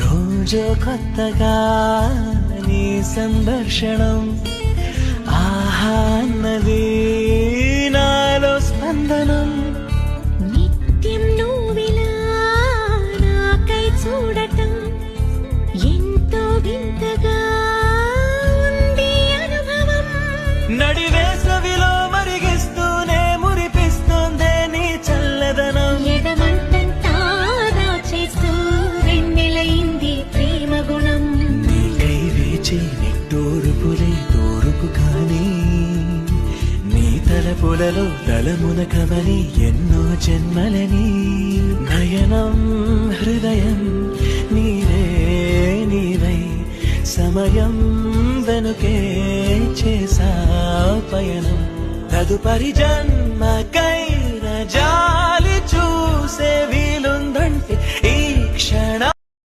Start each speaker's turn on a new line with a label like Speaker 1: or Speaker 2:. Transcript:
Speaker 1: రోజు కొత్తగా నీ సందర్శనం ఆహా అన్నది నాలో స్పందనం
Speaker 2: నిత్యం నువ్విలా నాకై చూడటం ఎంతో వింతగా ఉంది అనుభవం.
Speaker 1: నడివేసవిలో మరిగిస్తూనే మురిపిస్తోందే నీ చల్లదనం.
Speaker 2: ఎడమంటంతా దాచేస్తూ వెన్నెలైంది ప్రేమ గుణం.
Speaker 1: నీకై వేచి నిట్టూరుపులే తూరుపు కానీ నీ తలపులలో తలమున కవలి ఎన్నో జన్మలని నయనం హృదయం నీవే నీవై సమయం వెనుకే చేసా పయనం తదుపరి జన్మకైన జాలి చూసే